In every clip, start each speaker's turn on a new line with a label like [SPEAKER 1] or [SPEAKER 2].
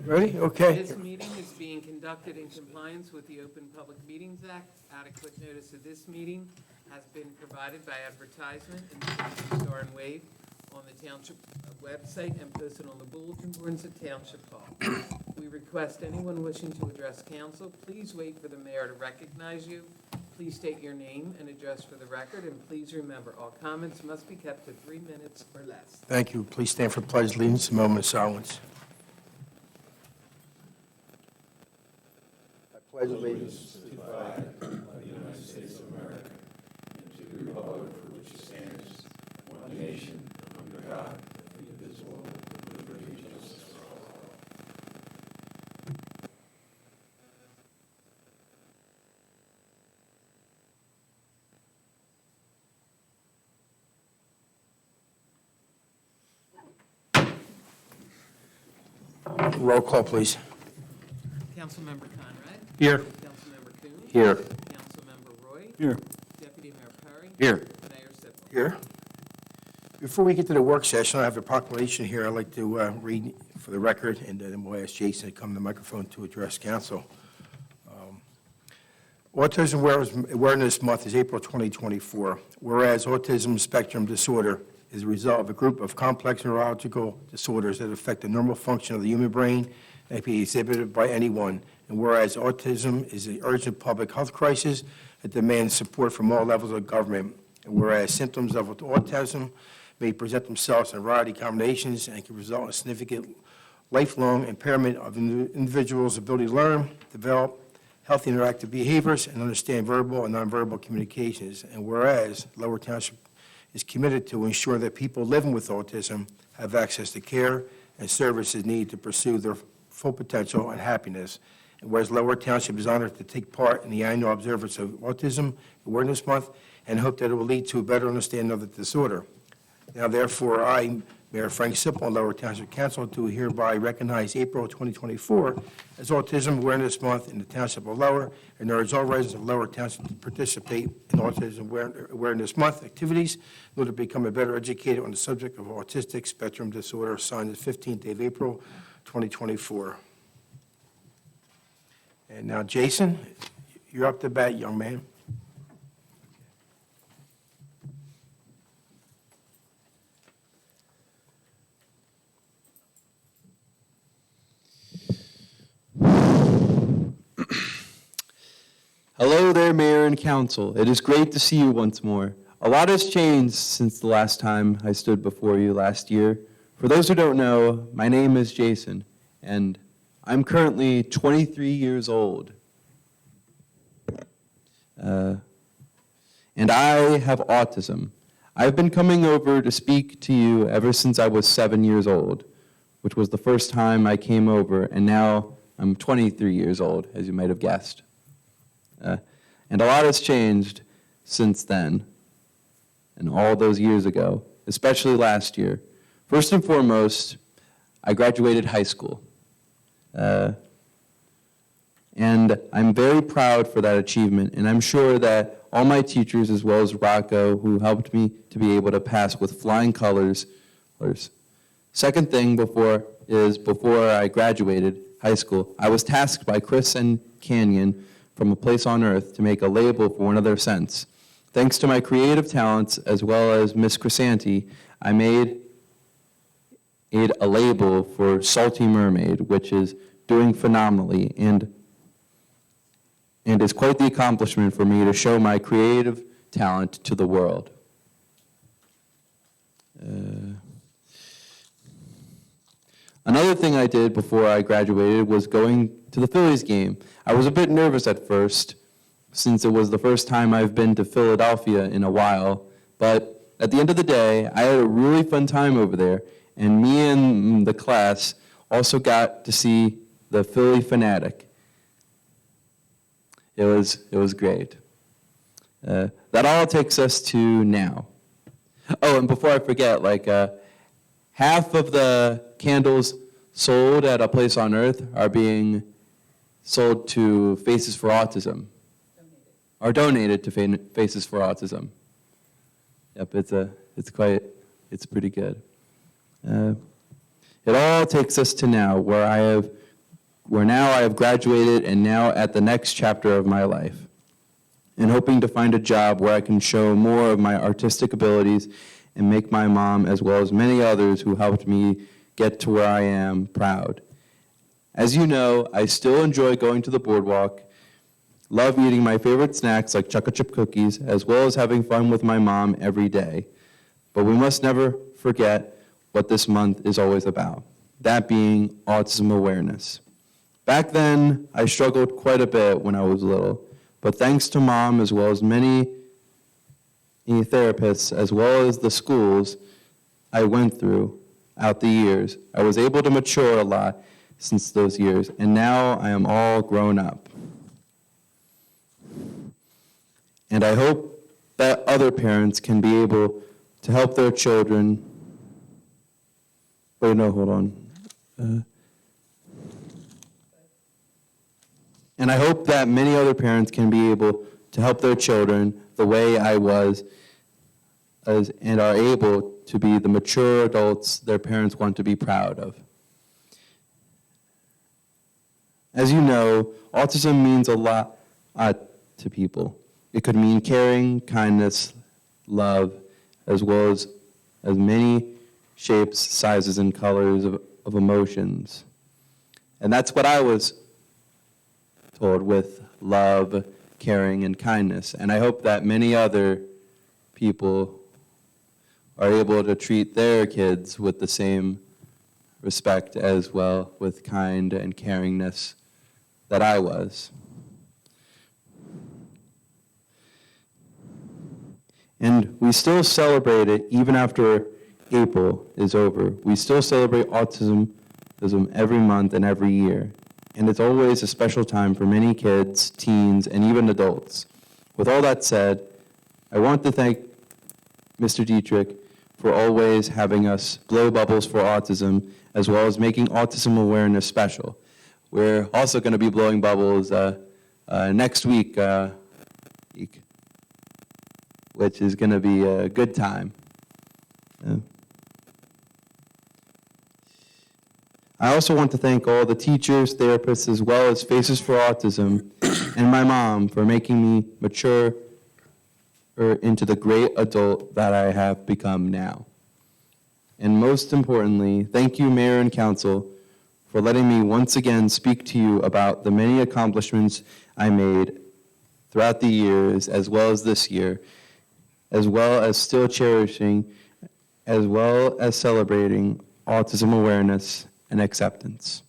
[SPEAKER 1] Ready? Okay.
[SPEAKER 2] This meeting is being conducted in compliance with the Open Public Meetings Act. Adequate notice of this meeting has been provided by advertisement in the City Star and Wave on the Township website and posted on the bulletin boards at Township Hall. We request anyone wishing to address council, please wait for the mayor to recognize you. Please state your name and address for the record, and please remember, all comments must be kept to 3 minutes or less.
[SPEAKER 1] Thank you. Please stand for pledge of allegiance, a moment of silence. I pledge allegiance to the flag of the United States of America and to the republic for which it stands, one nation, under God, indivisible, with liberty and justice for all. Roll call, please.
[SPEAKER 2] Councilmember Conrad?
[SPEAKER 1] Here.
[SPEAKER 2] Councilmember Coon?
[SPEAKER 1] Here.
[SPEAKER 2] Councilmember Roy?
[SPEAKER 1] Here.
[SPEAKER 2] Deputy Mayor Perry?
[SPEAKER 1] Here.
[SPEAKER 2] Mayor Sippel?
[SPEAKER 1] Here. Before we get to the work session, I have a proclamation here I'd like to read for the record, and then we'll ask Jason to come to the microphone to address council. Autism Awareness Month is April 2024. Whereas autism spectrum disorder is a result of a group of complex neurological disorders that affect the normal function of the human brain and can be exhibited by anyone. And whereas autism is an urgent public health crisis that demands support from all levels of government. And whereas symptoms of autism may present themselves in a variety of combinations and can result in significant lifelong impairment of an individual's ability to learn, develop healthy interactive behaviors, and understand verbal and nonverbal communications. And whereas Lower Township is committed to ensure that people living with autism have access to care and services needed to pursue their full potential and happiness. And whereas Lower Township is honored to take part in the annual observance of Autism Awareness Month and hope that it will lead to a better understanding of the disorder. Now, therefore, I, Mayor Frank Sippel, and Lower Township Council, do hereby recognize April 2024 as Autism Awareness Month in the Township of Lower, and urge all residents of Lower Township to participate in Autism Awareness Month activities in order to become a better educated on the subject of autistic spectrum disorder, signed the 15th day of April 2024. And now, Jason, you're up to bat, young man.
[SPEAKER 3] Hello there, Mayor and Council. It is great to see you once more. A lot has changed since the last time I stood before you last year. For those who don't know, my name is Jason, and I'm currently 23 years old. And I have autism. I've been coming over to speak to you ever since I was 7 years old, which was the first time I came over, and now I'm 23 years old, as you might have guessed. And a lot has changed since then, and all those years ago, especially last year. First and foremost, I graduated high school. And I'm very proud for that achievement, and I'm sure that all my teachers, as well as Rocco, who helped me to be able to pass with flying colors. Second thing before I graduated high school, I was tasked by Chris and Canyon from A Place on Earth to make a label for one of their scents. Thanks to my creative talents, as well as Miss Crisanti, I made a label for Salty Mermaid, which is doing phenomenally, and is quite the accomplishment for me to show my creative talent to the world. Another thing I did before I graduated was going to the Phillies game. I was a bit nervous at first, since it was the first time I've been to Philadelphia in a while, but at the end of the day, I had a really fun time over there, and me and the class also got to see the Philly Fanatic. It was great. That all takes us to now. Oh, and before I forget, half of the candles sold at A Place on Earth are being sold to Faces for Autism. Donated to Faces for Autism. Yep, it's pretty good. It all takes us to now, where now I have graduated and now at the next chapter of my life, and hoping to find a job where I can show more of my artistic abilities and make my mom, as well as many others who helped me get to where I am, proud. As you know, I still enjoy going to the boardwalk, love eating my favorite snacks like chocolate chip cookies, as well as having fun with my mom every day. But we must never forget what this month is always about, that being autism awareness. Back then, I struggled quite a bit when I was little, but thanks to Mom, as well as many therapists, as well as the schools I went through out the years, I was able to mature a lot since those years, and now I am all grown up. And I hope that other parents can be able to help their children. Wait, no, hold on. And I hope that many other parents can be able to help their children the way I was, and are able to be the mature adults their parents want to be proud of. As you know, autism means a lot to people. It could mean caring, kindness, love, as well as many shapes, sizes, and colors of emotions. And that's what I was told, with love, caring, and kindness. And I hope that many other people are able to treat their kids with the same respect as well, with kind and caringness that I was. And we still celebrate it even after April is over. We still celebrate autism every month and every year. And it's always a special time for many kids, teens, and even adults. With all that said, I want to thank Mr. Dietrich for always having us blow bubbles for autism, as well as making autism awareness special. We're also going to be blowing bubbles next week, which is going to be a good time. I also want to thank all the teachers, therapists, as well as Faces for Autism, and my mom for making me mature into the great adult that I have become now. And most importantly, thank you, Mayor and Council, for letting me once again speak to you about the many accomplishments I made throughout the years, as well as this year, as well as still cherishing, as well as celebrating autism awareness and acceptance.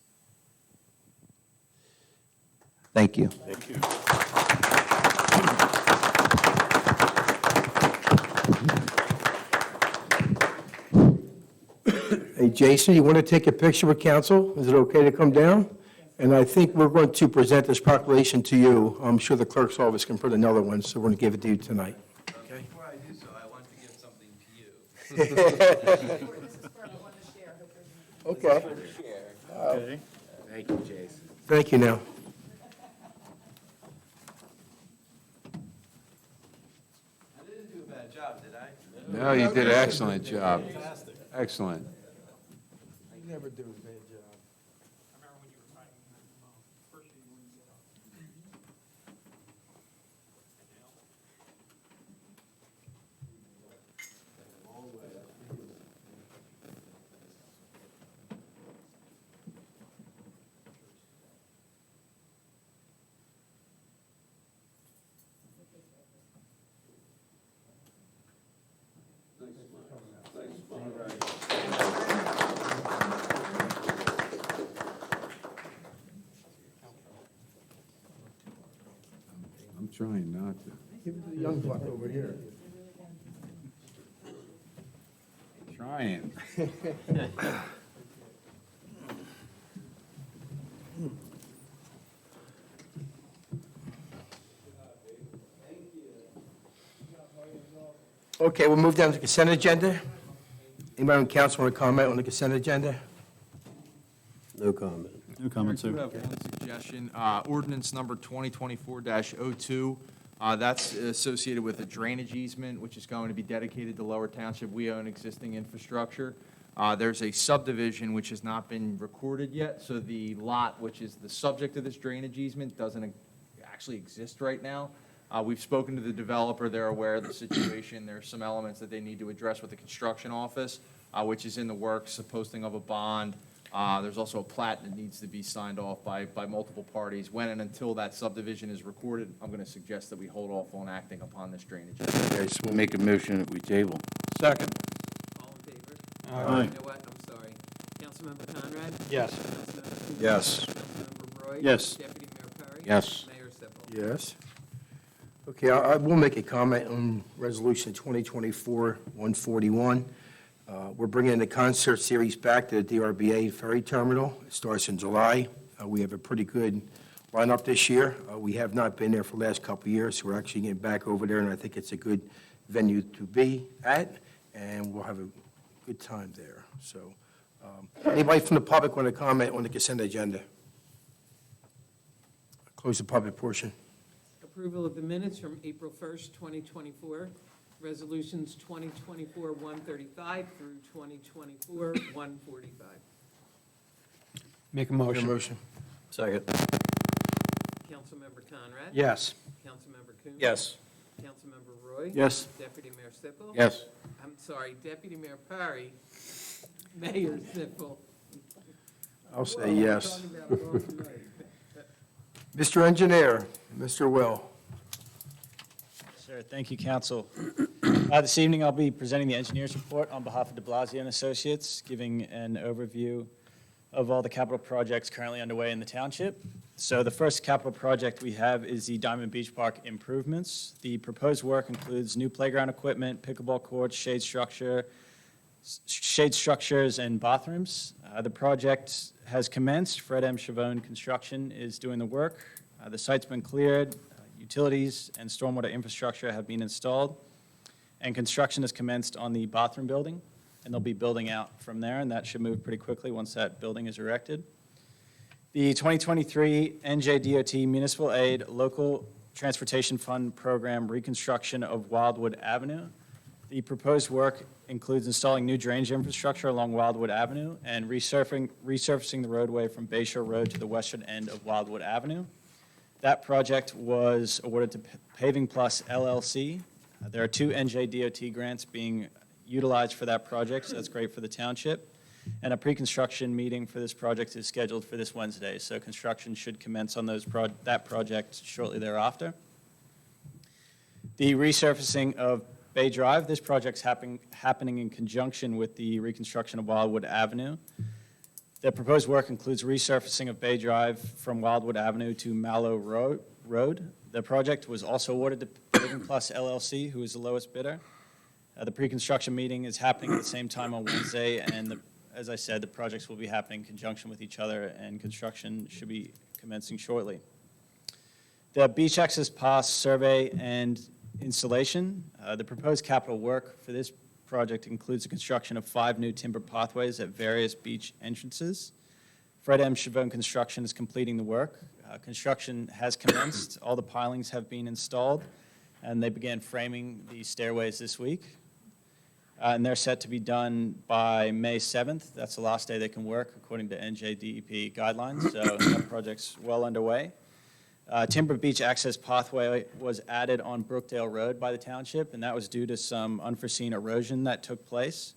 [SPEAKER 3] Thank you.
[SPEAKER 4] Thank you.
[SPEAKER 1] Hey, Jason, you want to take a picture with council? Is it okay to come down? And I think we're going to present this proclamation to you. I'm sure the clerk's office can print another one, so we're going to give it to you tonight. Okay?
[SPEAKER 3] Before I do so, I want to give something to you.
[SPEAKER 1] Okay.
[SPEAKER 4] Okay.
[SPEAKER 2] Thank you, Jason.
[SPEAKER 1] Thank you now.
[SPEAKER 3] I didn't do a bad job, did I?
[SPEAKER 4] No, you did an excellent job. Excellent.
[SPEAKER 1] You never do a bad job.
[SPEAKER 4] I'm trying not to.
[SPEAKER 1] Give it to the young buck over here.
[SPEAKER 4] Trying.
[SPEAKER 1] Okay, we'll move down to the consent agenda. Anybody on council want to comment on the consent agenda?
[SPEAKER 5] No comment.
[SPEAKER 6] No comment,
[SPEAKER 7] I do
[SPEAKER 6] sir.
[SPEAKER 7] have one suggestion. Ordinance number 2024-02, that's associated with a drainage easement, which is going to be dedicated to Lower Township. We own existing infrastructure. There's a subdivision which has not been recorded yet, so the lot, which is the subject of this drainage easement, doesn't actually exist right now. We've spoken to the developer, they're aware of the situation. There are some elements that they need to address with the construction office, which is in the works, a posting of a bond. There's also a plat that needs to be signed off by multiple parties. When and until that subdivision is recorded, I'm going to suggest that we hold off on acting upon this drainage.
[SPEAKER 6] Okay, so we'll make a motion that we table.
[SPEAKER 4] Second.
[SPEAKER 2] All in favor?
[SPEAKER 4] Aye.
[SPEAKER 2] You know what, I'm sorry. Councilmember Conrad?
[SPEAKER 5] Yes.
[SPEAKER 2] Councilmember Cooper?
[SPEAKER 5] Yes.
[SPEAKER 2] Councilmember Roy?
[SPEAKER 5] Yes.
[SPEAKER 2] Deputy Mayor Perry?
[SPEAKER 6] Yes.
[SPEAKER 2] Mayor Sippel?
[SPEAKER 1] Yes. Okay, I will make a comment on Resolution 2024-141. We're bringing the concert series back to the DRBA Ferry Terminal. It starts in July. We have a pretty good lineup this year. We have not been there for the last couple of years, so we're actually getting back over there, and I think it's a good venue to be at, and we'll have a good time there. So, anybody from the public want to comment on the consent agenda? Close the public portion.
[SPEAKER 2] Approval of the minutes from April 1st, 2024, resolutions 2024-135 through 2024-145.
[SPEAKER 5] Make a
[SPEAKER 1] Your
[SPEAKER 5] motion.
[SPEAKER 1] motion.
[SPEAKER 5] Second.
[SPEAKER 2] Councilmember Conrad?
[SPEAKER 5] Yes.
[SPEAKER 2] Councilmember Coombs?
[SPEAKER 5] Yes.
[SPEAKER 2] Councilmember Roy?
[SPEAKER 5] Yes.
[SPEAKER 2] Deputy Mayor Sippel?
[SPEAKER 6] Yes.
[SPEAKER 2] I'm sorry, Deputy Mayor Perry, Mayor Sippel.
[SPEAKER 1] I'll say
[SPEAKER 2] Whoa,
[SPEAKER 1] yes.
[SPEAKER 2] I'm talking about it all tonight.
[SPEAKER 1] Mr. Engineer, Mr. Will.
[SPEAKER 8] Sir, thank you, council. This evening, I'll be presenting the engineer's report on behalf of de Blasio and Associates, giving an overview of all the capital projects currently underway in the township. So the first capital project we have is the Diamond Beach Park improvements. The proposed work includes new playground equipment, pickleball courts, shade structures, and bathrooms. The project has commenced. Fred M. Chavone Construction is doing the work. The site's been cleared. Utilities and stormwater infrastructure have been installed, and construction has commenced on the bathroom building, and they'll be building out from there, and that should move pretty quickly once that building is erected. The 2023 NJDOT Municipal Aid Local Transportation Fund Program reconstruction of Wildwood Avenue. The proposed work includes installing new drainage infrastructure along Wildwood Avenue and resurfacing the roadway from Bayshore Road to the western end of Wildwood Avenue. That project was awarded to Paving Plus LLC. There are 2 NJDOT grants being utilized for that project, so that's great for the township. And a pre-construction meeting for this project is scheduled for this Wednesday, so construction should commence on that project shortly thereafter. The resurfacing of Bay Drive, this project's happening in conjunction with the reconstruction of Wildwood Avenue. The proposed work includes resurfacing of Bay Drive from Wildwood Avenue to Mallow Road. The project was also awarded to Paving Plus LLC, who is the lowest bidder. The pre-construction meeting is happening at the same time on Wednesday, and as I said, the projects will be happening in conjunction with each other, and construction should be commencing shortly. The beach access pass survey and installation. The proposed capital work for this project includes the construction of 5 new timber pathways at various beach entrances. Fred M. Chavone Construction is completing the work. Construction has commenced. All the pilings have been installed, and they began framing the stairways this week. And they're set to be done by May 7th. That's the last day they can work, according to NJDEP guidelines, so that project's well underway. Timber Beach access pathway was added on Brookdale Road by the township, and that was due to some unforeseen erosion that took place.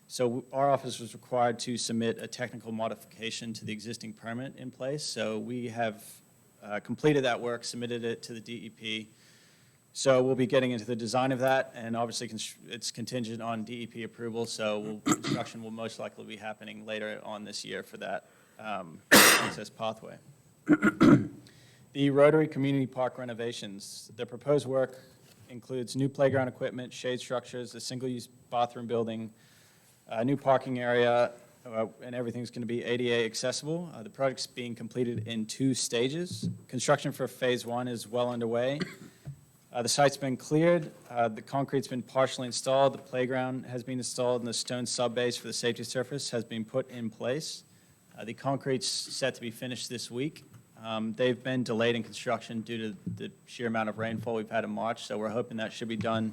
[SPEAKER 8] So our office was required to submit a technical modification to the existing permit in place. So we have completed that work, submitted it to the DEP. So we'll be getting into the design of that, and obviously it's contingent on DEP approval, so construction will most likely be happening later on this year for that access pathway. The Rotary Community Park renovations. The proposed work includes new playground equipment, shade structures, a single-use bathroom building, a new parking area, and everything's going to be ADA accessible. The project's being completed in 2 stages. Construction for Phase 1 is well underway. The site's been cleared. The concrete's been partially installed. The playground has been installed, and the stone subbase for the safety surface has been put in place. The concrete's set to be finished this week. They've been delayed in construction due to the sheer amount of rainfall we've had in March, so we're hoping that should be done.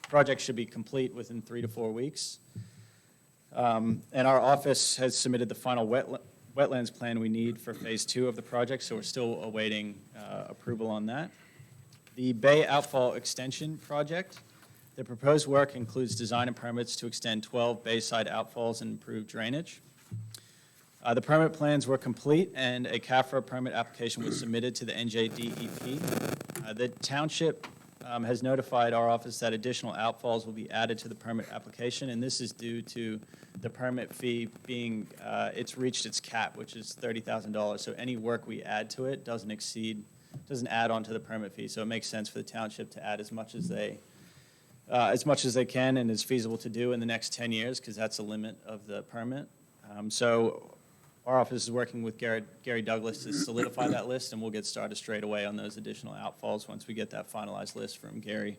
[SPEAKER 8] Project should be complete within 3 to 4 weeks. And our office has submitted the final wetlands plan we need for Phase 2 of the project, so we're still awaiting approval on that. The Bay Outfall Extension Project, the proposed work includes design and permits to extend 12 bayside outfalls and improve drainage. The permit plans were complete, and a CAFRA permit application was submitted to the NJDEP. The township has notified our office that additional outfalls will be added to the permit application, and this is due to the permit fee being, it's reached its cap, which is $30,000. So any work we add to it doesn't add on to the permit fee. So it makes sense for the township to add as much as they can and is feasible to do in the next 10 years, because that's the limit of the permit. So our office is working with Gary Douglas to solidify that list, and we'll get started straight away on those additional outfalls once we get that finalized list from Gary.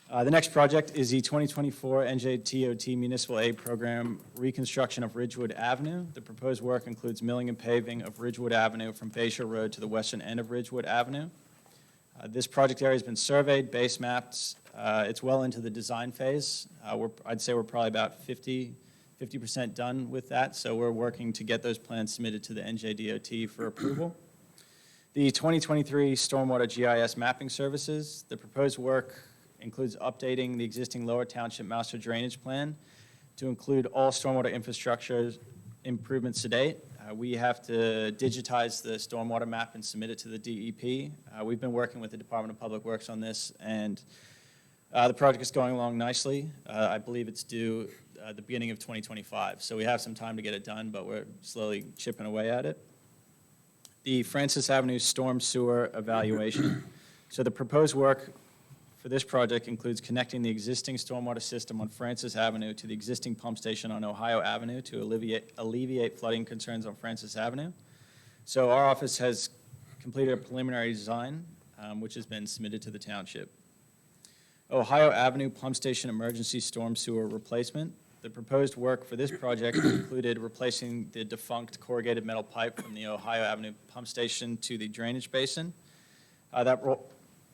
[SPEAKER 8] The next project is the 2024 NJTOT Municipal Aid Program reconstruction of Ridgewood Avenue. The proposed work includes milling and paving of Ridgewood Avenue from Bayshore Road to the western end of Ridgewood Avenue. This project area has been surveyed, base mapped. It's well into the design phase. I'd say we're probably about 50% done with that, so we're working to get those plans submitted to the NJDOT for approval. The 2023 Stormwater GIS Mapping Services, the proposed work includes updating the existing Lower Township Master Drainage Plan to include all stormwater infrastructure improvements to date. We have to digitize the stormwater map and submit it to the DEP. We've been working with the Department of Public Works on this, and the project is going along nicely. I believe it's due the beginning of 2025. So we have some time to get it done, but we're slowly chipping away at it. The Francis Avenue Storm Sewer Evaluation. So the proposed work for this project includes connecting the existing stormwater system on Francis Avenue to the existing pump station on Ohio Avenue to alleviate flooding concerns on Francis Avenue. So our office has completed a preliminary design, which has been submitted to the township. Ohio Avenue Pump Station Emergency Storm Sewer Replacement. The proposed work for this project included replacing the defunct corrugated metal pipe from the Ohio Avenue Pump Station to the drainage basin.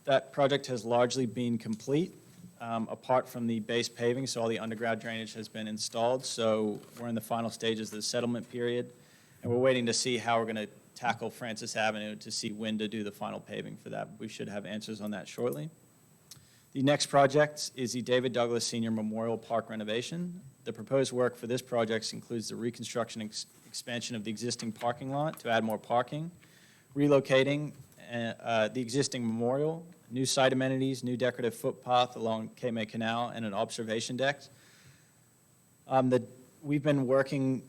[SPEAKER 8] That project has largely been complete, apart from the base paving, so all the underground drainage has been installed. So we're in the final stages of the settlement period, and we're waiting to see how we're going to tackle Francis Avenue to see when to do the final paving for that. We should have answers on that shortly. The next project is the David Douglas Senior Memorial Park renovation. The proposed work for this project includes the reconstruction and expansion of the existing parking lot to add more parking, relocating the existing memorial, new site amenities, new decorative footpath along Cape May Canal, and an observation deck. We've been working,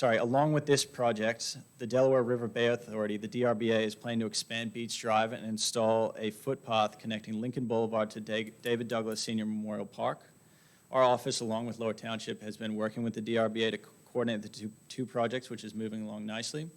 [SPEAKER 8] along with this project, the Delaware River Bay Authority, the DRBA, is planning to expand Beach Drive and install a footpath connecting Lincoln Boulevard to David Douglas Senior Memorial Park. Our office, along with Lower Township, has been working with the DRBA to coordinate the two projects, which is moving along nicely.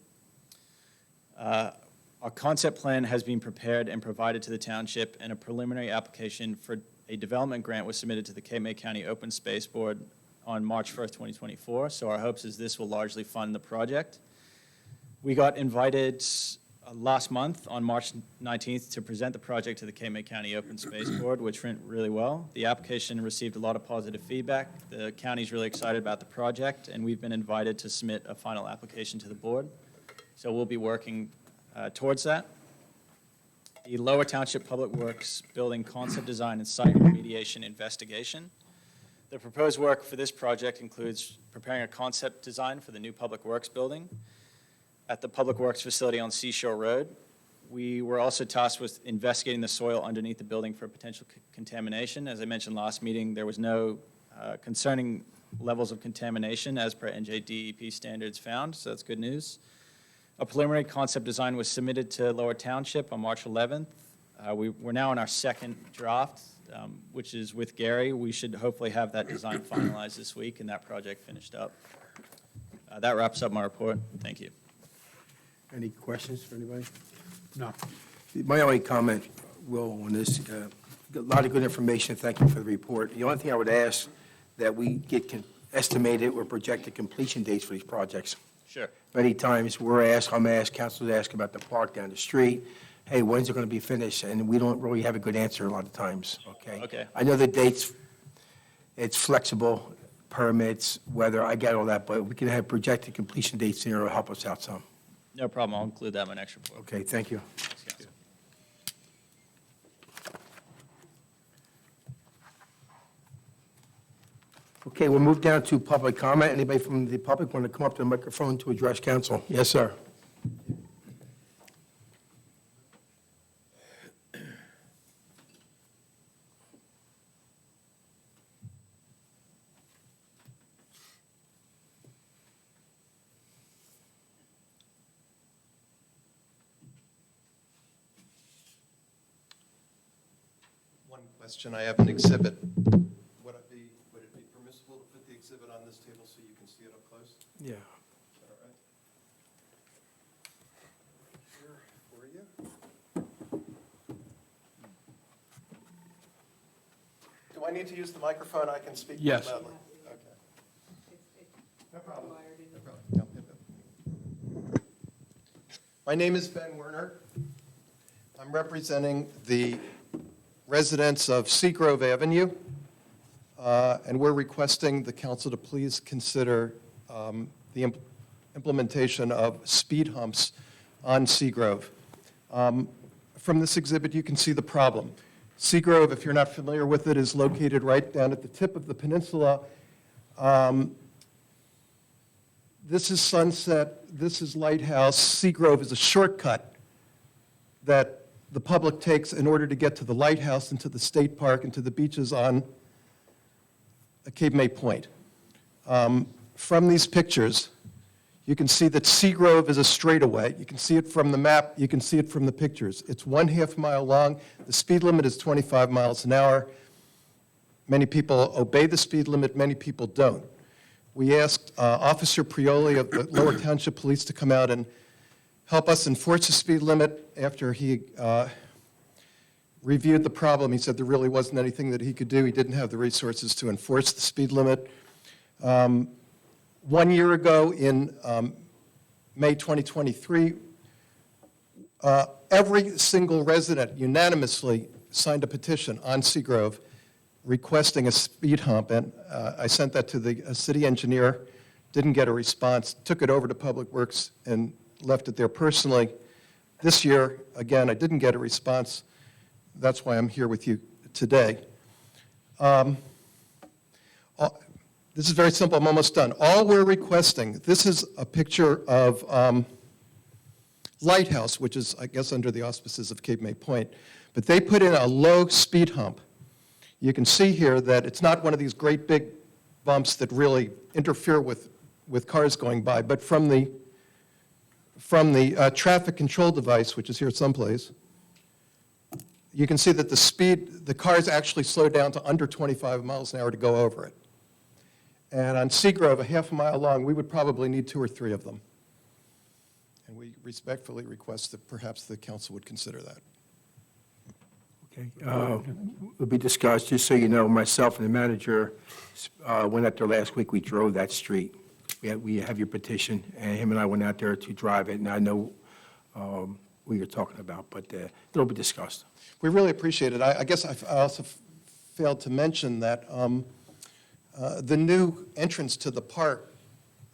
[SPEAKER 8] Our concept plan has been prepared and provided to the township, and a preliminary application for a development grant was submitted to the Cape May County Open Space Board on March 1st, 2024. So our hopes is this will largely fund the project. We got invited last month on March 19th to present the project to the Cape May County Open Space Board, which went really well. The application received a lot of positive feedback. The county's really excited about the project, and we've been invited to submit a final application to the board. So we'll be working towards that. The Lower Township Public Works Building Concept Design and Site Remediation Investigation. The proposed work for this project includes preparing a concept design for the new Public Works building at the Public Works facility on Seashore Road. We were also tasked with investigating the soil underneath the building for potential contamination. As I mentioned last meeting, there was no concerning levels of contamination as per NJDEP standards found, so that's good news. A preliminary concept design was submitted to Lower Township on March 11th. We're now in our second draft, which is with Gary. We should hopefully have that design finalized this week and that project finished up. That wraps up my report. Thank you.
[SPEAKER 1] Any questions for anybody?
[SPEAKER 4] No.
[SPEAKER 1] My only comment, Will, on this, a lot of good information. Thank you for the report. The only thing I would ask that we get estimated or projected completion dates for these projects.
[SPEAKER 8] Sure.
[SPEAKER 1] Many times I'm asked, council's asked about the park down the street. Hey, when's it going to be finished? And we don't really have a good answer a lot of times, okay?
[SPEAKER 8] Okay.
[SPEAKER 1] I know the dates, it's flexible, permits, weather, I get all that, but we can have projected completion dates in there to help us out some.
[SPEAKER 8] No problem, I'll include that in my next report.
[SPEAKER 1] Okay, thank you.
[SPEAKER 8] Thanks, Council.
[SPEAKER 1] Okay, we'll move down to public comment. Anybody from the public want to come up to the microphone to address council? Yes, sir.
[SPEAKER 9] One question, I have an exhibit. Would it be permissible to put the exhibit on this table so you can see it up close?
[SPEAKER 1] Yeah.
[SPEAKER 9] Is that all right? Here for you. Do I need to use the microphone? I can speak more
[SPEAKER 1] Yes.
[SPEAKER 9] loudly. Okay. No problem. No problem. No, no, no. My name is Ben Werner. I'm representing the residents of Seagrove Avenue, and we're requesting the council to please consider the implementation of speed humps on Seagrove. From this exhibit, you can see the problem. Seagrove, if you're not familiar with it, is located right down at the tip of the peninsula. This is Sunset, this is Lighthouse. Seagrove is a shortcut that the public takes in order to get to the lighthouse and to the state park and to the beaches on Cape May Point. From these pictures, you can see that Seagrove is a straightaway. You can see it from the map, you can see it from the pictures. It's 1/2 mile long. The speed limit is 25 miles an hour. Many people obey the speed limit, many people don't. We asked Officer Prioli of the Lower Township Police to come out and help us enforce the speed limit. After he reviewed the problem, he said there really wasn't anything that he could do. He didn't have the resources to enforce the speed limit. 1 year ago, in May 2023, every single resident unanimously signed a petition on Seagrove requesting a speed hump, and I sent that to the city engineer, didn't get a response, took it over to Public Works and left it there personally. This year, again, I didn't get a response. That's why I'm here with you today. This is very simple. I'm almost done. All we're requesting, this is a picture of Lighthouse, which is, I guess, under the auspices of Cape May Point, but they put in a low speed hump. You can see here that it's not one of these great big bumps that really interfere with cars going by, but from the traffic control device, which is here someplace, you can see that the cars actually slow down to under 25 miles an hour to go over it. And on Seagrove, 1/2 mile long, we would probably need 2 or 3 of them. And we respectfully request that perhaps the council would consider that.
[SPEAKER 1] Okay. Will be discussed, just so you know, myself and the manager went out there last week, we drove that street. We have your petition, and him and I went out there to drive it, and I know what you're talking about, but it'll be discussed.
[SPEAKER 9] We really appreciate it. I guess I also failed to mention that the new entrance to the park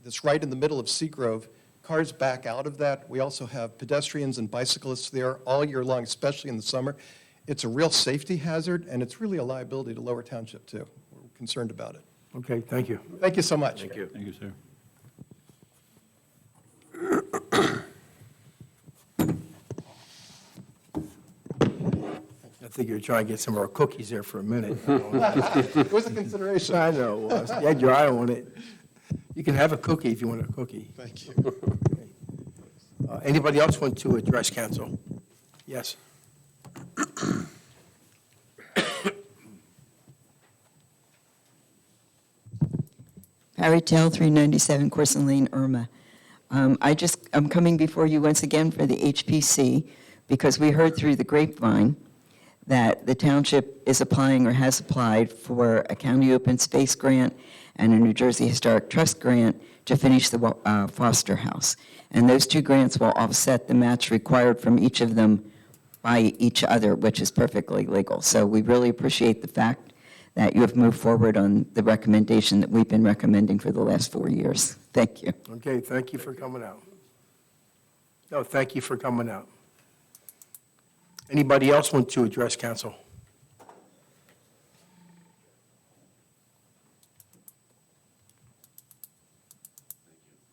[SPEAKER 9] that's right in the middle of Seagrove, cars back out of that. We also have pedestrians and bicyclists there all year long, especially in the summer. It's a real safety hazard, and it's really a liability to Lower Township, too. We're concerned about it.
[SPEAKER 1] Okay, thank you.
[SPEAKER 9] Thank you so much.
[SPEAKER 1] Thank you.
[SPEAKER 4] Thank you, sir.
[SPEAKER 1] I think you were trying to get some of our cookies there for a minute.
[SPEAKER 9] It was a consideration.
[SPEAKER 1] I know, it was. You had your eye on it. You can have a cookie if you want a cookie.
[SPEAKER 9] Thank you.
[SPEAKER 1] Anybody else want to address council? Yes.
[SPEAKER 10] Harry Tell, 397 Corson Lane, Irma. I'm coming before you once again for the HPC because we heard through the grapevine that the township is applying or has applied for a county open space grant and a New Jersey Historic Trust grant to finish the Foster House. And those 2 grants will offset the match required from each of them by each other, which is perfectly legal. So we really appreciate the fact that you have moved forward on the recommendation that we've been recommending for the last 4 years. Thank you.
[SPEAKER 1] Okay, thank you for coming out. No, thank you for coming out. Anybody else want to address council?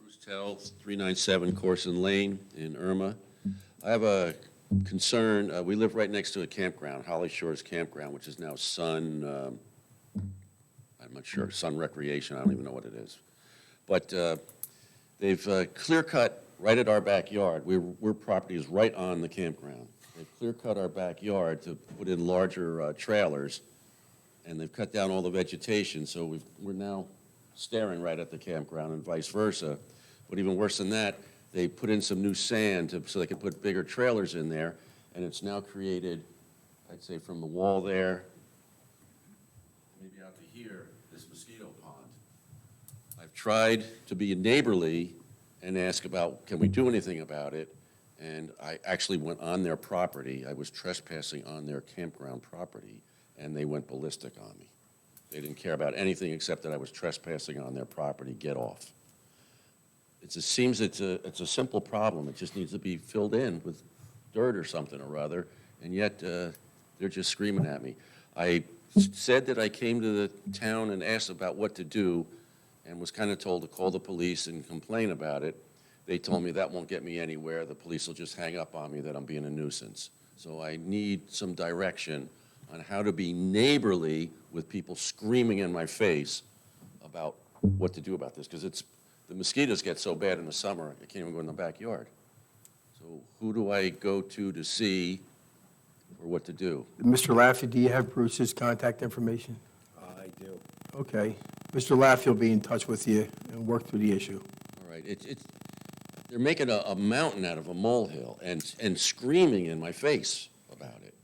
[SPEAKER 11] Bruce Tell, 397 Corson Lane in Irma. I have a concern. We live right next to a campground, Holly Shores Campground, which is now Sun, I'm not sure, Sun Recreation, I don't even know what it is. But they've clear-cut right at our backyard. We're property is right on the campground. They've clear-cut our backyard to put in larger trailers, and they've cut down all the vegetation, so we're now staring right at the campground and vice versa. But even worse than that, they put in some new sand so they could put bigger trailers in there, and it's now created, I'd say from the wall there, maybe out to here, this mosquito pond. I've tried to be neighborly and ask about, can we do anything about it? And I actually went on their property. I was trespassing on their campground property, and they went ballistic on me. They didn't care about anything except that I was trespassing on their property. Get off. It seems it's a simple problem. It just needs to be filled in with dirt or something or other, and yet they're just screaming at me. I said that I came to the town and asked about what to do and was kind of told to call the police and complain about it. They told me that won't get me anywhere. The police will just hang up on me that I'm being a nuisance. So I need some direction on how to be neighborly with people screaming in my face about what to do about this, because the mosquitoes get so bad in the summer, I can't even go in the backyard. So who do I go to see or what to do?
[SPEAKER 1] Mr. Laffey, do you have Bruce's contact information?
[SPEAKER 5] I do.
[SPEAKER 1] Okay. Mr. Laffey will be in touch with you and work through the issue.
[SPEAKER 11] All right, they're making a mountain out of a molehill and screaming in my face about it,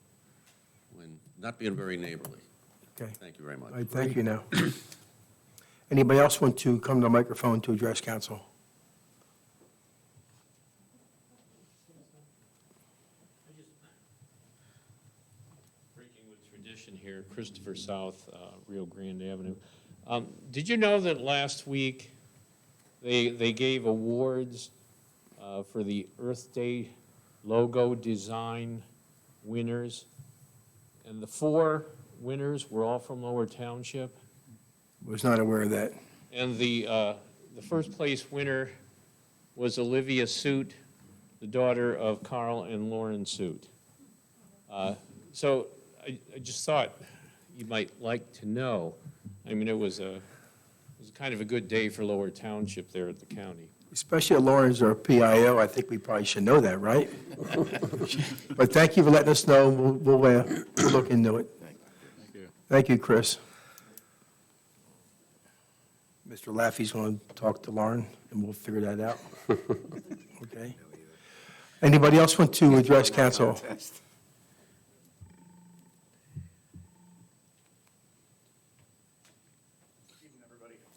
[SPEAKER 11] when not being very neighborly.
[SPEAKER 1] Okay.
[SPEAKER 11] Thank you very much.
[SPEAKER 1] All right, thank you now. Anybody else want to come to the microphone to address council?
[SPEAKER 12] Breaking with tradition here, Christopher South, Rio Grande Avenue. Did you know that last week they gave awards for the Earth Day logo design winners? And the 4 winners were all from Lower Township.
[SPEAKER 1] Was not aware of that.
[SPEAKER 12] And the first place winner was Olivia Suit, the daughter of Carl and Lauren Suit. So I just thought you might like to know. I mean, it was kind of a good day for Lower Township there at the county.
[SPEAKER 1] Especially at Lawrence or PIO, I think we probably should know that, right? But thank you for letting us know. We'll look into it.
[SPEAKER 11] Thank you.
[SPEAKER 1] Thank you, Chris. Mr. Laffey's going to talk to Lauren, and we'll figure that out. Okay. Anybody else want to address council?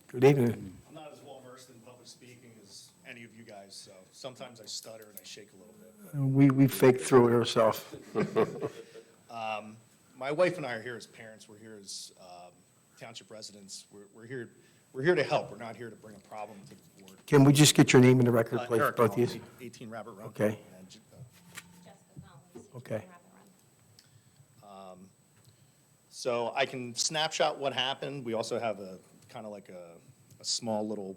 [SPEAKER 1] Good evening.
[SPEAKER 13] I'm not as well versed in public speaking as any of you guys, so sometimes I stutter and I shake a little bit.
[SPEAKER 1] We faked through it ourselves.
[SPEAKER 13] My wife and I are here as parents. We're here as township residents. We're here to help. We're not here to bring a problem to the board.
[SPEAKER 1] Can we just get your name in the record, please,
[SPEAKER 13] Eric
[SPEAKER 1] both of you?
[SPEAKER 13] Collins, 18 Rabbit Run.
[SPEAKER 1] Okay.
[SPEAKER 13] And,
[SPEAKER 1] Okay.
[SPEAKER 13] So I can snapshot what happened. We also have a kind of like a small little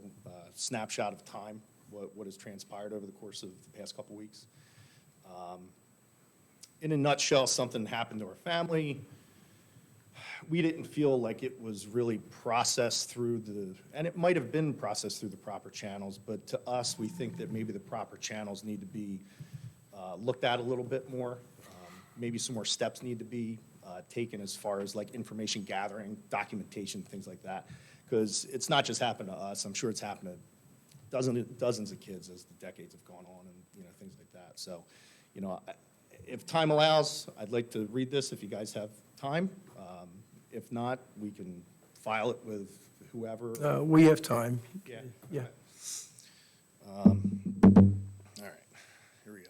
[SPEAKER 13] snapshot of time, what has transpired over the course of the past couple weeks. In a nutshell, something happened to our family. We didn't feel like it was really processed through and it might have been processed through the proper channels, but to us, we think that maybe the proper channels need to be looked at a little bit more. Maybe some more steps need to be taken as far as like information gathering, documentation, things like that. Because it's not just happened to us. I'm sure it's happened to dozens of kids as the decades have gone on and, things like that. So, if time allows, I'd like to read this if you guys have time. If not, we can file it with whoever.
[SPEAKER 1] We have time.
[SPEAKER 13] Yeah.
[SPEAKER 1] Yeah.
[SPEAKER 13] All right. here we go.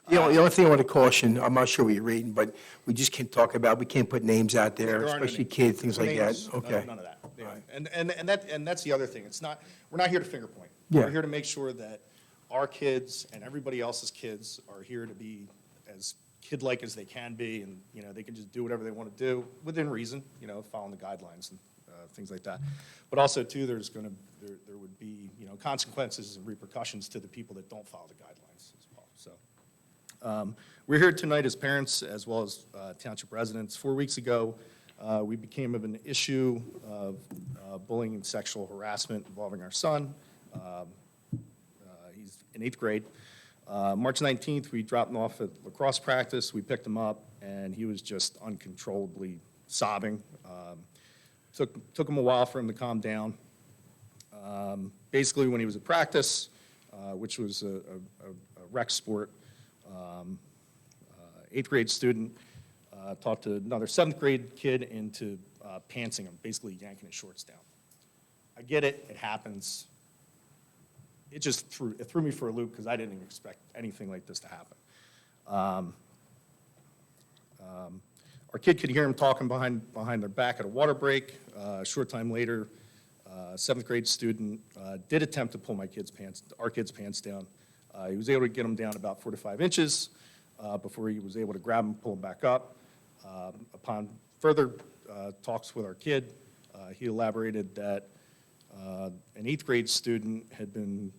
[SPEAKER 1] The only thing I want to caution, I'm not sure what you're reading, but we just can't talk about, we can't put names out there,
[SPEAKER 13] There are no
[SPEAKER 1] especially
[SPEAKER 13] names.
[SPEAKER 1] kids, things
[SPEAKER 13] No
[SPEAKER 1] like that.
[SPEAKER 13] names,
[SPEAKER 1] Okay.
[SPEAKER 13] None of that. Yeah. And that's the other thing. It's not, we're not here to finger point.
[SPEAKER 1] Yeah.
[SPEAKER 13] We're here to make sure that our kids and everybody else's kids are here to be as kid-like as they can be, and, you know, they can just do whatever they want to do within reason, you know, following the guidelines and things like that. But also, too, there would be, you know, consequences and repercussions to the people that don't follow the guidelines as well. So we're here tonight as parents as well as township residents. 4 weeks ago, we became of an issue of bullying and sexual harassment involving our son. He's in 8th grade. March 19th, we dropped him off at lacrosse practice. We picked him up, and he was just uncontrollably sobbing. Took him a while for him to calm down. Basically, when he was at practice, which was a rec sport, 8th grade student talked to another 7th grade kid into pantsing him, basically yanking his shorts down. I get it, it happens. It just threw me for a loop because I didn't even expect anything like this to happen. Our kid could hear him talking behind their back at a water break. A short time later, a 7th grade student did attempt to pull our kid's pants down. He was able to get them down about 4 to 5 inches before he was able to grab them, pull them back up. Upon further talks with our kid, he elaborated that an 8th grade student had been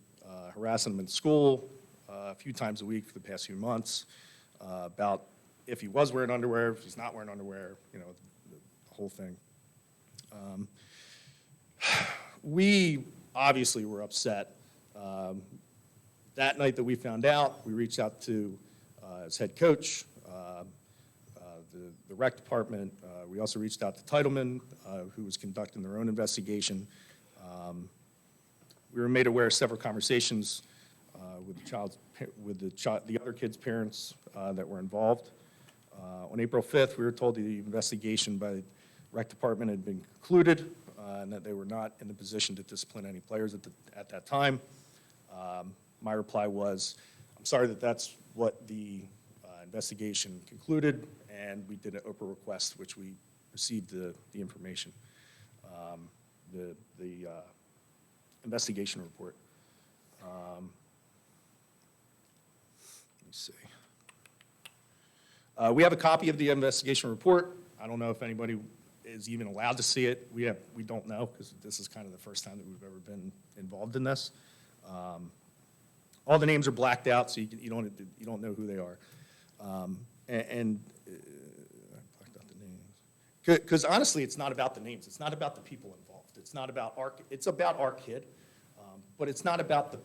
[SPEAKER 13] harassing him in school a few times a week for the past few months about if he was wearing underwear, if he's not wearing underwear, you know, the whole thing. We obviously were upset. That night that we found out, we reached out to his head coach, the rec department. We also reached out to Titleman, who was conducting their own investigation. We were made aware of several conversations with the other kids' parents that were involved. On April 5th, we were told the investigation by the rec department had been concluded and that they were not in the position to discipline any players at that time. My reply was, I'm sorry that that's what the investigation concluded, and we did an Oprah request, which we received the information, the investigation report. Let me see. We have a copy of the investigation report. I don't know if anybody is even allowed to see it. We don't know, because this is kind of the first time that we've ever been involved in this. All the names are blacked out, so you don't know who they are. I blacked out the names. Because honestly, it's not about the names. It's not about the people involved. It's about our kid, but it's not about the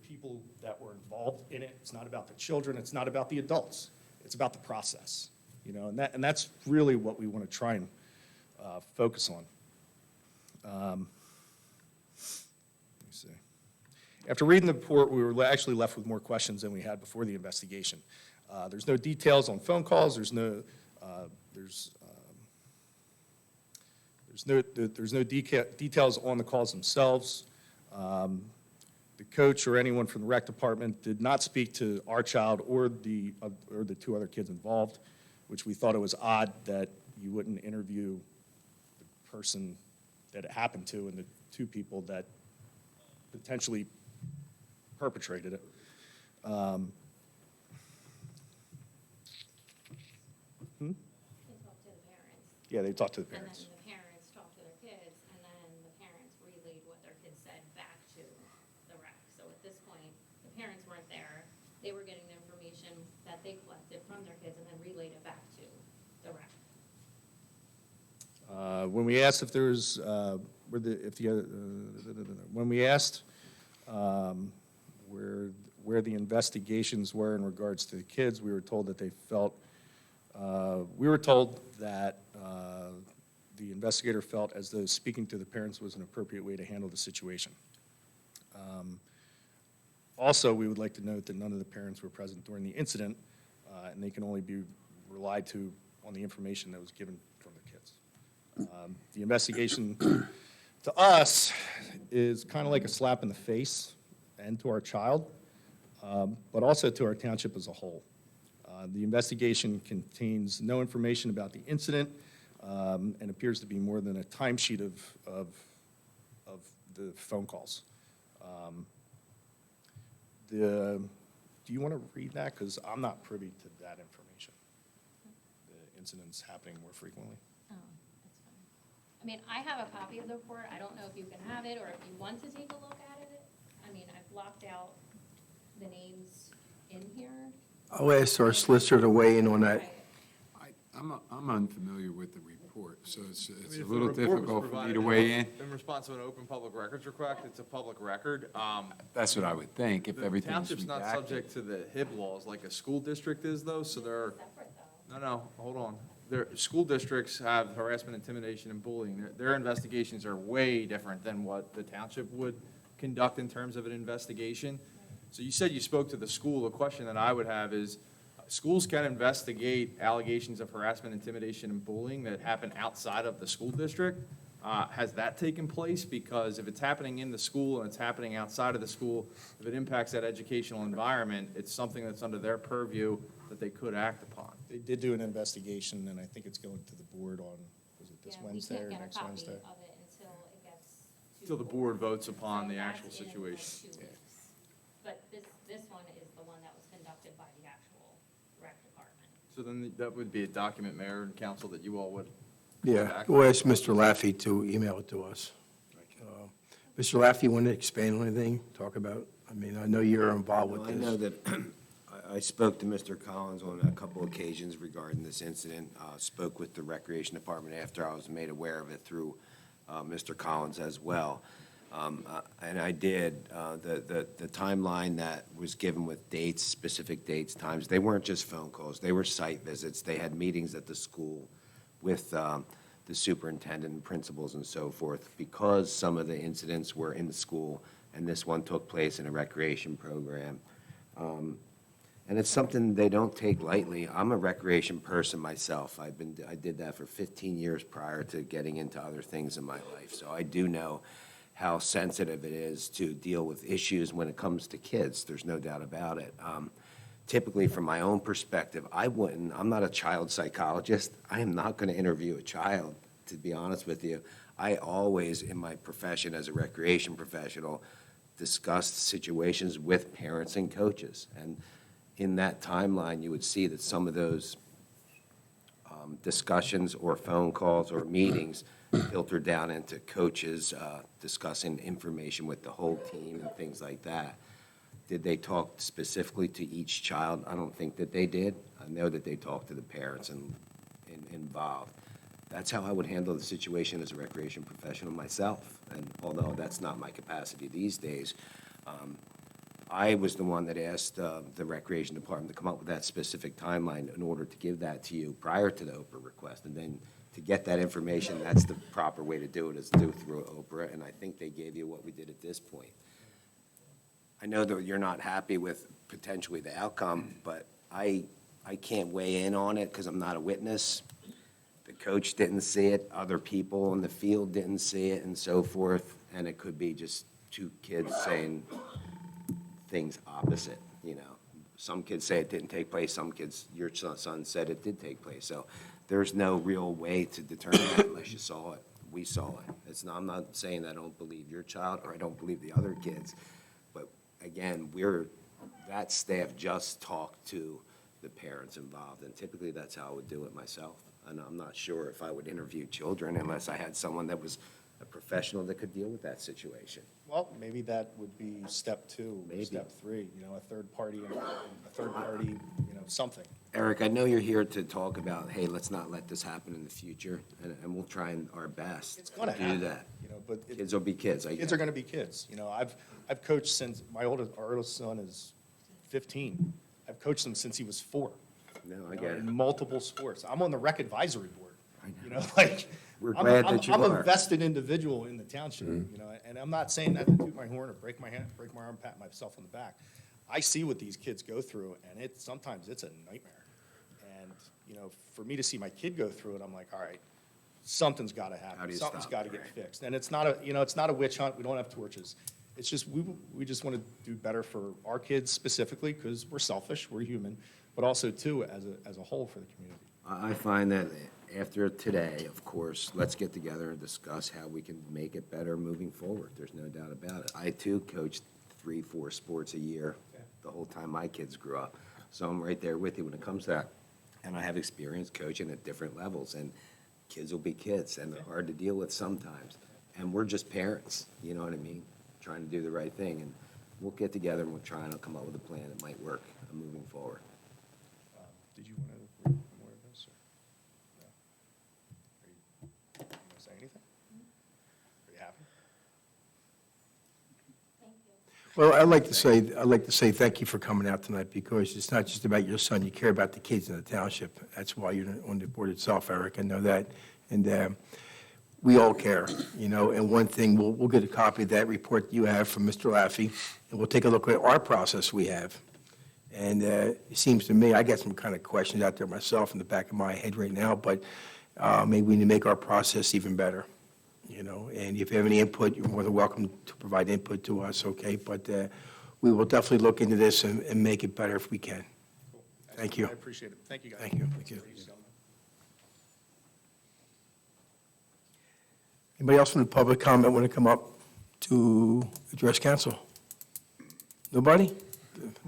[SPEAKER 13] people that were involved in it. It's not about the children. It's not about the adults. It's about the process, you know, and that's really what we want to try and focus on. Let me see. After reading the report, we were actually left with more questions than we had before the investigation. There's no details on phone calls. There's no details on the calls themselves. The coach or anyone from the rec department did not speak to our child or the 2 other kids involved, which we thought it was odd that you wouldn't interview the person that it happened to and the 2 people that potentially perpetrated it.
[SPEAKER 14] They talk to the parents.
[SPEAKER 13] Yeah, they talked to the
[SPEAKER 14] And
[SPEAKER 13] parents.
[SPEAKER 14] then the parents talk to their kids, and then the parents relayed what their kids said back to the rec. So at this point, the parents weren't there. They were getting the information that they collected from their kids and then relayed it back to the rec.
[SPEAKER 13] When we asked if there was, when we asked where the investigations were in regards to the kids, we were told that the investigator felt as though speaking to the parents was an appropriate way to handle the situation. Also, we would like to note that none of the parents were present during the incident, and they can only be relied to on the information that was given from the kids. The investigation to us is kind of like a slap in the face and to our child. but also to our township as a whole. The investigation contains no information about the incident and appears to be more than a timesheet of the phone calls. Do you want to read that? Because I'm not privy to that information. The incidents happening more frequently.
[SPEAKER 14] Oh, that's fine. I mean, I have a copy of the report. I don't know if you can have it or if you want to take a look at it. I mean, I've blocked out the names in here.
[SPEAKER 1] I'll ask our solicitor to weigh in on that.
[SPEAKER 14] Right.
[SPEAKER 4] I'm unfamiliar with the report, so it's
[SPEAKER 7] I mean,
[SPEAKER 4] a
[SPEAKER 7] if the
[SPEAKER 4] little
[SPEAKER 7] report was
[SPEAKER 4] difficult for me
[SPEAKER 7] provided
[SPEAKER 4] to weigh in.
[SPEAKER 7] In response to an open public records request, it's a public record.
[SPEAKER 4] That's what I would think, if
[SPEAKER 7] The
[SPEAKER 4] everything's
[SPEAKER 7] township's not
[SPEAKER 4] redacted.
[SPEAKER 7] subject to the HIB laws like a school district is, though, so there are,
[SPEAKER 14] Separate though.
[SPEAKER 7] no, hold on. School districts have harassment, intimidation, and bullying. Their investigations are way different than what the township would conduct in terms of an investigation. So you said you spoke to the school. The question that I would have is, schools can investigate allegations of harassment, intimidation, and bullying that happen outside of the school district. Has that taken place? Because if it's happening in the school and it's happening outside of the school, if it impacts that educational environment, it's something that's under their purview that they could act upon.
[SPEAKER 13] They did do an investigation, and I think it's going to the board on, was it this
[SPEAKER 14] Yeah,
[SPEAKER 13] Wednesday or
[SPEAKER 14] We can't
[SPEAKER 13] next
[SPEAKER 14] get a
[SPEAKER 13] Wednesday?
[SPEAKER 14] copy of it until it gets to.
[SPEAKER 7] Until the board votes upon
[SPEAKER 14] So
[SPEAKER 7] the
[SPEAKER 14] that's
[SPEAKER 7] actual
[SPEAKER 14] in, like,
[SPEAKER 7] situation.
[SPEAKER 14] 2 weeks. But this one is the one that was conducted by the actual rec department.
[SPEAKER 7] So then that would be a document, Mayor and Council, that you all would.
[SPEAKER 1] Yeah,
[SPEAKER 7] back.
[SPEAKER 1] we'll ask Mr. Laffey to email it to us. Mr. Laffey, want to expand on anything, talk about? I mean, I know you're involved with
[SPEAKER 5] I know
[SPEAKER 1] this.
[SPEAKER 5] that I spoke to Mr. Collins on a couple occasions regarding this incident, spoke with the Recreation Department after I was made aware of it through Mr. Collins as well. And I did, the timeline that was given with dates, specific dates, times, they weren't just phone calls, they were site visits. They had meetings at the school with the superintendent and principals and so forth, because some of the incidents were in the school, and this one took place in a recreation program. And it's something they don't take lightly. I'm a recreation person myself. I did that for 15 years prior to getting into other things in my life. So I do know how sensitive it is to deal with issues when it comes to kids. There's no doubt about it. Typically, from my own perspective, I'm not a child psychologist. I am not going to interview a child, to be honest with you. I always, in my profession as a recreation professional, discuss situations with parents and coaches. And in that timeline, you would see that some of those discussions or phone calls or meetings filter down into coaches discussing information with the whole team and things like that. Did they talk specifically to each child? I don't think that they did. I know that they talked to the parents and involved. That's how I would handle the situation as a recreation professional myself. And although that's not my capacity these days, I was the one that asked the Recreation Department to come up with that specific timeline in order to give that to you prior to the Oprah request. And then to get that information, that's the proper way to do it, is do it through Oprah. And I think they gave you what we did at this point. I know that you're not happy with potentially the outcome, but I can't weigh in on it because I'm not a witness. The coach didn't see it, other people in the field didn't see it, and so forth. And it could be just two kids saying things opposite, you know. Some kids say it didn't take place, some kids, your son said it did take place. So there's no real way to determine that unless you saw it. We saw it. I'm not saying I don't believe your child or I don't believe the other kids. Again, that staff just talked to the parents involved, and typically that's how I would do it myself. And I'm not sure if I would interview children unless I had someone that was a professional that could deal with that situation.
[SPEAKER 13] Well, maybe that would be step 2,
[SPEAKER 5] Maybe.
[SPEAKER 13] step 3, a third party, something.
[SPEAKER 5] Eric, I know you're here to talk about, hey, let's not let this happen in the future, and we'll try our best
[SPEAKER 13] It's gonna
[SPEAKER 5] to do
[SPEAKER 13] happen,
[SPEAKER 5] that.
[SPEAKER 13] but
[SPEAKER 5] Kids will be kids.
[SPEAKER 13] kids are gonna be kids. I've coached since, our oldest son is 15. I've coached him since he was 4.
[SPEAKER 5] No, I get it.
[SPEAKER 13] In multiple sports. I'm on the rec advisory board,
[SPEAKER 5] We're glad that you
[SPEAKER 13] I'm a
[SPEAKER 5] are.
[SPEAKER 13] vested individual in the township, and I'm not saying that to toot my horn or break my arm, pat myself on the back. I see what these kids go through, and sometimes it's a nightmare. And, for me to see my kid go through it, I'm like, all right, something's gotta
[SPEAKER 5] How do
[SPEAKER 13] happen.
[SPEAKER 5] you
[SPEAKER 13] Something's
[SPEAKER 5] stop
[SPEAKER 13] gotta
[SPEAKER 5] it,
[SPEAKER 13] get
[SPEAKER 5] right?
[SPEAKER 13] fixed. And it's not a witch hunt. We don't have torches. It's just, we just want to do better for our kids specifically, because we're selfish, we're human, but also too, as a whole for the community.
[SPEAKER 5] I find that after today, of course, let's get together and discuss how we can make it better moving forward. There's no doubt about it. I too coached 3-4 sports a year the whole time my kids grew up. So I'm right there with you when it comes to that. And I have experience coaching at different levels, and kids will be kids, and they're hard to deal with sometimes. And we're just parents, you know what I mean? Trying to do the right thing, and we'll get together and we'll try and come up with a plan that might work moving forward.
[SPEAKER 13] Did you want to read more of this, or? No? Are you want to say anything? Are you happy?
[SPEAKER 1] Well, I'd like to say thank you for coming out tonight, because it's not just about your son. You care about the kids in the township. That's why you're on the board itself, Eric. I know that. And we all care, you know. And one thing, we'll get a copy of that report you have from Mr. Laffey, and we'll take a look at our process we have. And it seems to me, I got some kind of questions out there myself in the back of my head right now, but maybe we need to make our process even better. You know, and if you have any input, you're more than welcome to provide input to us, okay? But we will definitely look into this and make it better if we can.
[SPEAKER 13] Cool.
[SPEAKER 1] Thank you.
[SPEAKER 13] I appreciate it. Thank you, guys.
[SPEAKER 1] Thank you. Thank you. Anybody else from the public comment want to come up to address council? Nobody?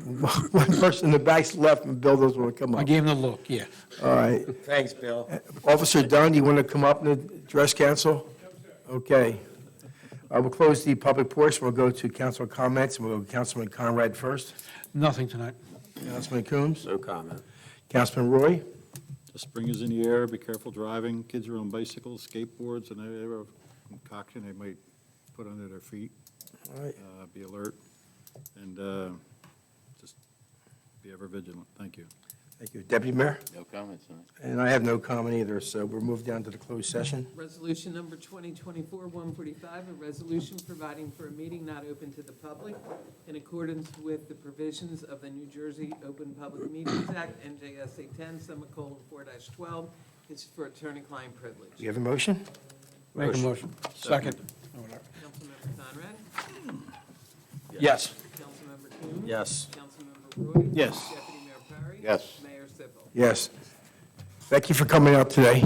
[SPEAKER 1] One person in the back's left, and Bill doesn't want to come up.
[SPEAKER 15] I gave him the look, yeah.
[SPEAKER 1] All right.
[SPEAKER 15] Thanks, Bill.
[SPEAKER 1] Officer Dunn, you want to come up and address council? Okay. We'll close the public portion. We'll go to council comments, and we'll go to Councilman Conrad first.
[SPEAKER 15] Nothing tonight.
[SPEAKER 1] Councilman Coombs?
[SPEAKER 11] No comment.
[SPEAKER 1] Councilman Roy?
[SPEAKER 16] The spring is in the air, be careful driving. Kids are on bicycles, skateboards, and they have a concoction they might put under their feet.
[SPEAKER 1] All right.
[SPEAKER 16] Be alert, and just be ever vigilant. Thank you.
[SPEAKER 1] Thank you. Deputy Mayor?
[SPEAKER 11] No comments tonight.
[SPEAKER 1] And I have no comment either, so we'll move down to the closed session.
[SPEAKER 2] Resolution number 2024-145, a resolution providing for a meeting not open to the public in accordance with the provisions of the New Jersey Open Public Meetings Act, NJSA 10:4-12, is for attorney-client privilege.
[SPEAKER 1] Do you have a motion?
[SPEAKER 15] Make a motion. Second.
[SPEAKER 2] Councilmember Conrad?
[SPEAKER 15] Yes.
[SPEAKER 2] Councilmember Coombs?
[SPEAKER 15] Yes.
[SPEAKER 2] Councilmember Roy?
[SPEAKER 15] Yes.
[SPEAKER 2] Deputy Mayor Perry?
[SPEAKER 11] Yes.
[SPEAKER 2] Mayor Sippel?
[SPEAKER 1] Yes. Thank you for coming out today.